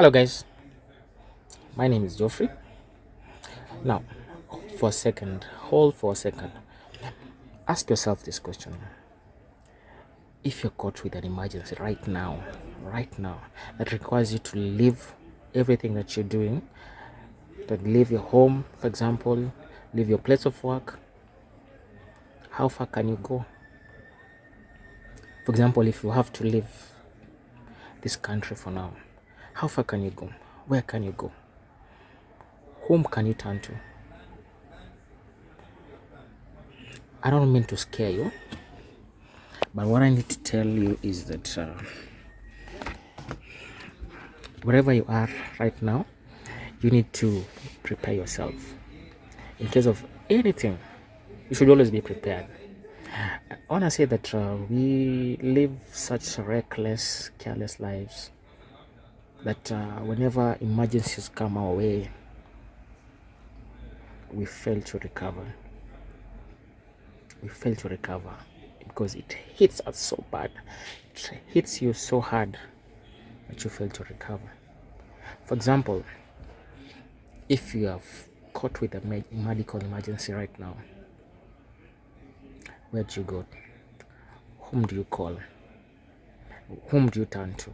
Hello, guys. My name is Geoffrey. Now, for a second, hold for a second. Ask yourself this question: if you're caught with an emergency right now, that requires you to leave everything that you're doing, that leave your home, for example, leave your place of work, how far can you go? For example, if you have to leave this country for now, how far can you go? Where can you go? Whom can you turn to? I don't mean to scare you, but what I need to tell you is that wherever you are right now, you need to prepare yourself. In case of anything, you should always be prepared. I want to say that we live such reckless, careless lives that whenever emergencies come our way, we fail to recover. We fail to recover because it hits us so bad. It hits you so hard that you fail to recover. For example, if you have caught with a medical emergency right now, where do you go? Whom do you call? Whom do you turn to?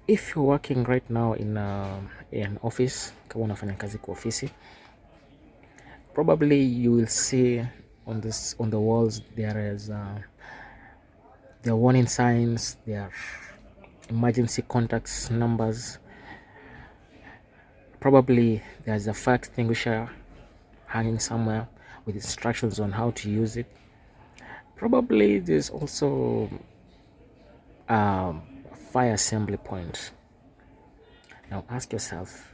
If you're working right now in an office, kama unafanya kazi kwa ofisi, probably you will see on the walls there are warning signs, there are emergency contacts numbers. Probably there's a fire extinguisher hanging somewhere with instructions on how to use it. Probably there's also a fire assembly point. Now ask yourself,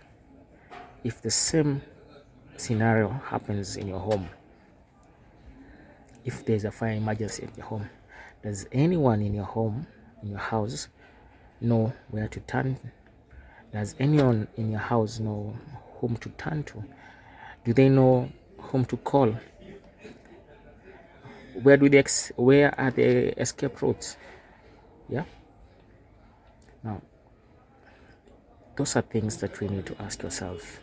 if the same scenario happens in your home, if there's a fire emergency in your home, does anyone in your home, in your house, know where to turn? Does anyone in your house know whom to turn to? Do they know whom to call? Where are the escape routes? Yeah. Now, those are things that we need to ask yourself.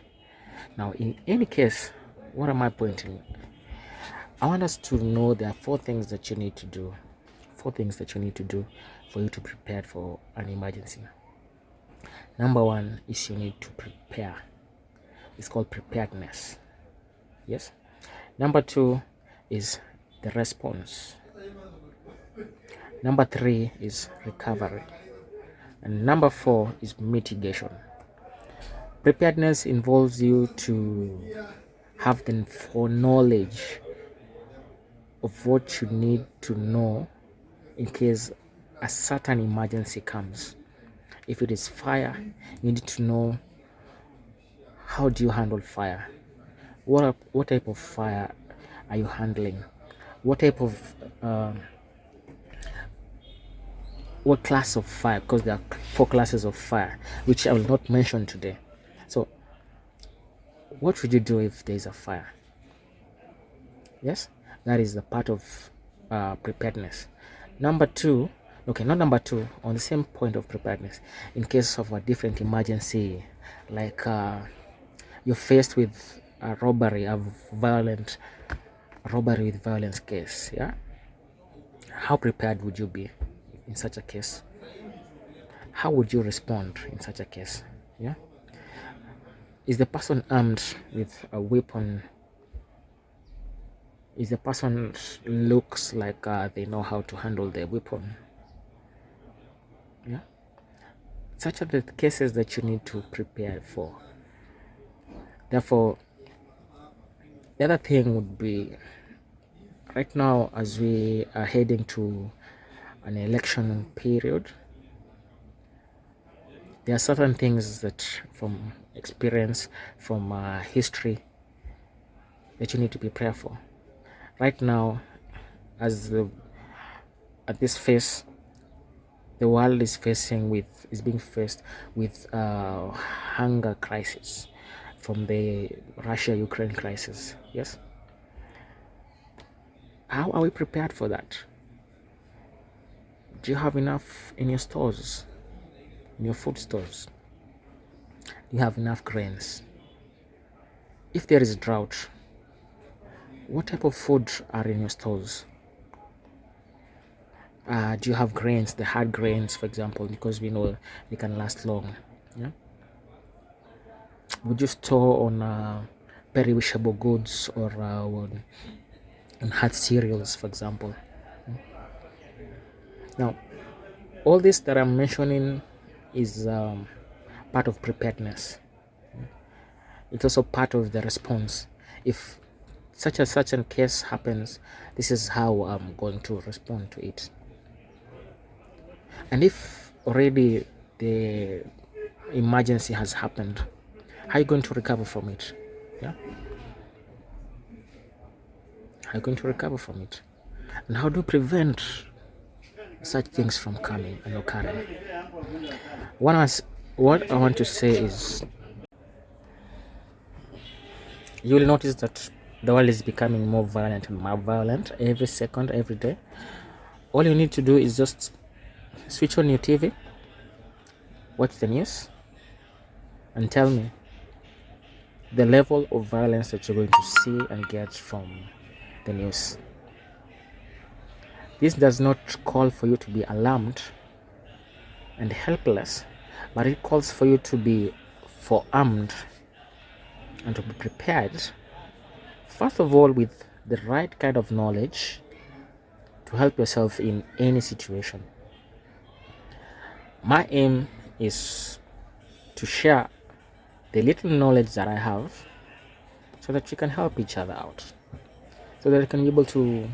Now, in any case, what am I pointing? I want us to know there are four things that you need to do. Four things that you need to do for you to prepare for an emergency. Number one is you need to prepare. It's called preparedness. Yes. Number two is the response. Number three is recovery. And number four is mitigation. Preparedness involves you to have the foreknowledge of what you need to know in case a certain emergency comes. If it is fire, you need to know how do you handle fire. What type of fire are you handling? What type of what class of fire? Because there are four classes of fire, which I will not mention today. So, what should you do if there is a fire? Yes, that is the part of preparedness. Number two, okay, not number two, on the same point of preparedness, in case of a different emergency, like you're faced with a violent robbery with violence case, yeah? How prepared would you be in such a case? How would you respond in such a case? Yeah? Is the person armed with a weapon? Is the person looks like they know how to handle their weapon? Yeah? Such are the cases that you need to prepare for. Therefore, the other thing would be, right now as we are heading to an election period, there are certain things that from experience, from history, that you need to prepare for. Right now, at this phase, the world is being faced with hunger crisis from the Russia-Ukraine crisis. Yes. How are we prepared for that? Do you have enough in your stores? in your food stores? Do you have enough grains? If there is drought, what type of food are in your stores? Do you have grains, the hard grains, for example, because we know they can last long? Yeah. Would you store on perishable goods or on hard cereals, for example? Now, all this that I'm mentioning is part of preparedness. It's also part of the response. If such a case happens, this is how I'm going to respond to it. And if already the emergency has happened, how are you going to recover from it? Yeah, how are you going to recover from it? And how do you prevent such things from coming and occurring? What I want to say is, you will notice that the world is becoming more violent and more violent every second, every day. All you need to do is just switch on your TV, watch the news, and tell me the level of violence that you're going to see and get from the news. This does not call for you to be alarmed and helpless, but it calls for you to be forearmed and to be prepared, first of all, with the right kind of knowledge to help yourself in any situation. My aim is to share the little knowledge that I have so that we can help each other out, so that we can be able to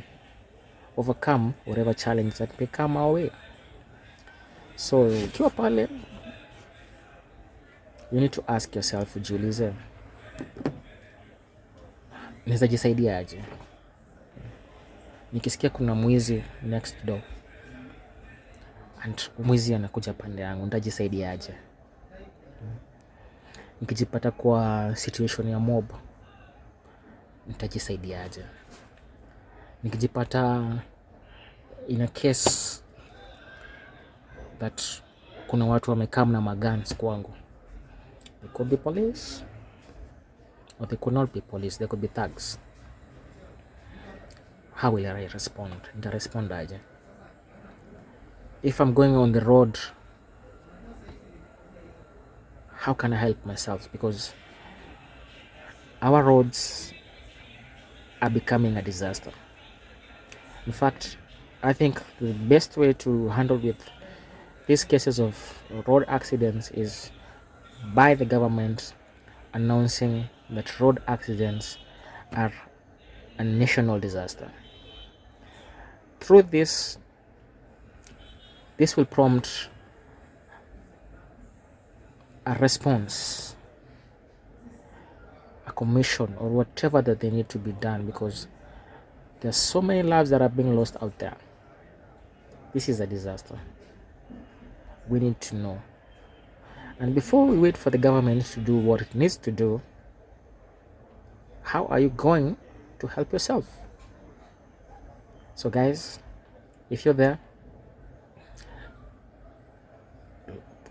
overcome whatever challenge that may come our way. So ukiwa pale, you need to ask yourself, ujiulize, naweza jisaidia aje? Nikisikia kuna mwizi next door and mwizi anakuja pande yangu, nitajisaidia aje? Nikijipata kwa situation ya mob, nitajisaidia aje? Nikijipata in a case that kuna watu wamekaa na magans kwangu, they could be police or they could not be police, they could be thugs. How will I respond? Nita-respond aje? If I'm going on the road, how can I help myself? Because our roads are becoming a disaster. In fact, I think the best way to handle with these cases of road accidents is by the government announcing that road accidents are a national disaster. Through this will prompt a response, a commission, or whatever that they need to be done, because there's so many lives that are being lost out there. This is a disaster. We need to know. And before we wait for the government to do what it needs to do, how are you going to help yourself? So guys, if you're there,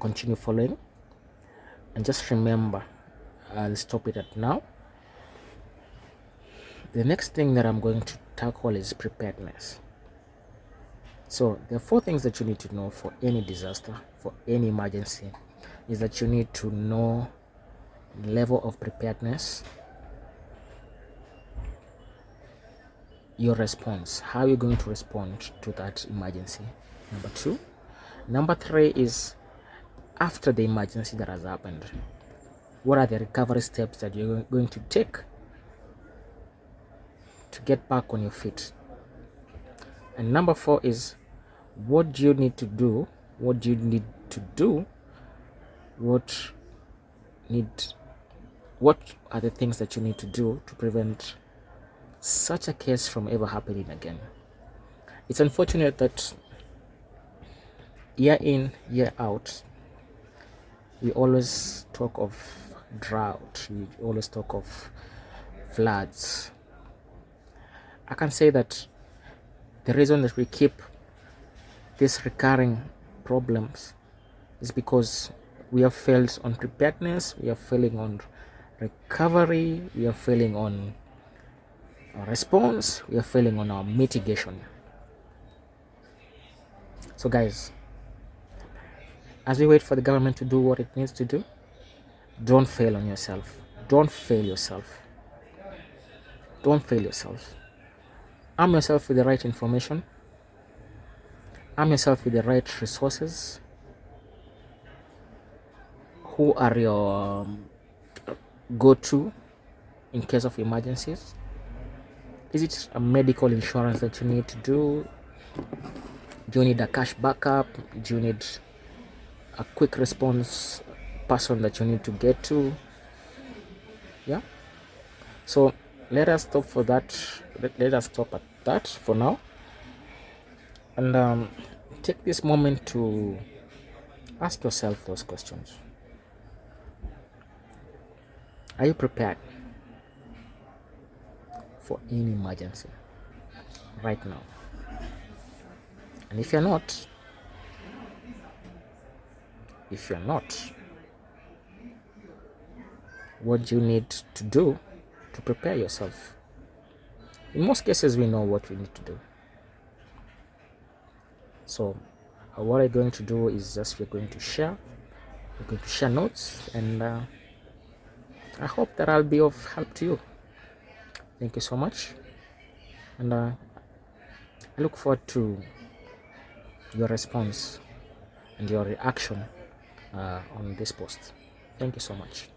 continue following, and just remember, I'll stop it at now. The next thing that I'm going to tackle is preparedness. So there are 4 things that you need to know for any disaster, for any emergency, is that you need to know the level of preparedness, your response, how you're going to respond to that emergency. Number 2. Number 3 is after the emergency that has happened, what are the recovery steps that you're going to take to get back on your feet? And number 4 is, what do you need to do? What do you need to do? What are the things that you need to do to prevent such a case from ever happening again? It's unfortunate that year in, year out, we always talk of drought, we always talk of floods. I can say that the reason that we keep these recurring problems It's because we are failed on preparedness, we are failing on recovery, we are failing on our response, we are failing on our mitigation. So guys, as we wait for the government to do what it needs to do, don't fail on yourself. Don't fail yourself. Don't fail yourself. Arm yourself with the right information. Arm yourself with the right resources. Who are your go-to in case of emergencies? Is it a medical insurance that you need to do? Do you need a cash backup? Do you need a quick response person that you need to get to? Yeah. So let us stop for that. Let us stop at that for now, and take this moment to ask yourself those questions. Are you prepared for any emergency right now? And if you're not, what do you need to do to prepare yourself? In most cases, we know what we need to do. So what I'm going to do is just we're going to share notes, and I hope that I'll be of help to you. Thank you so much, and I look forward to your response and your reaction on this post. Thank you so much.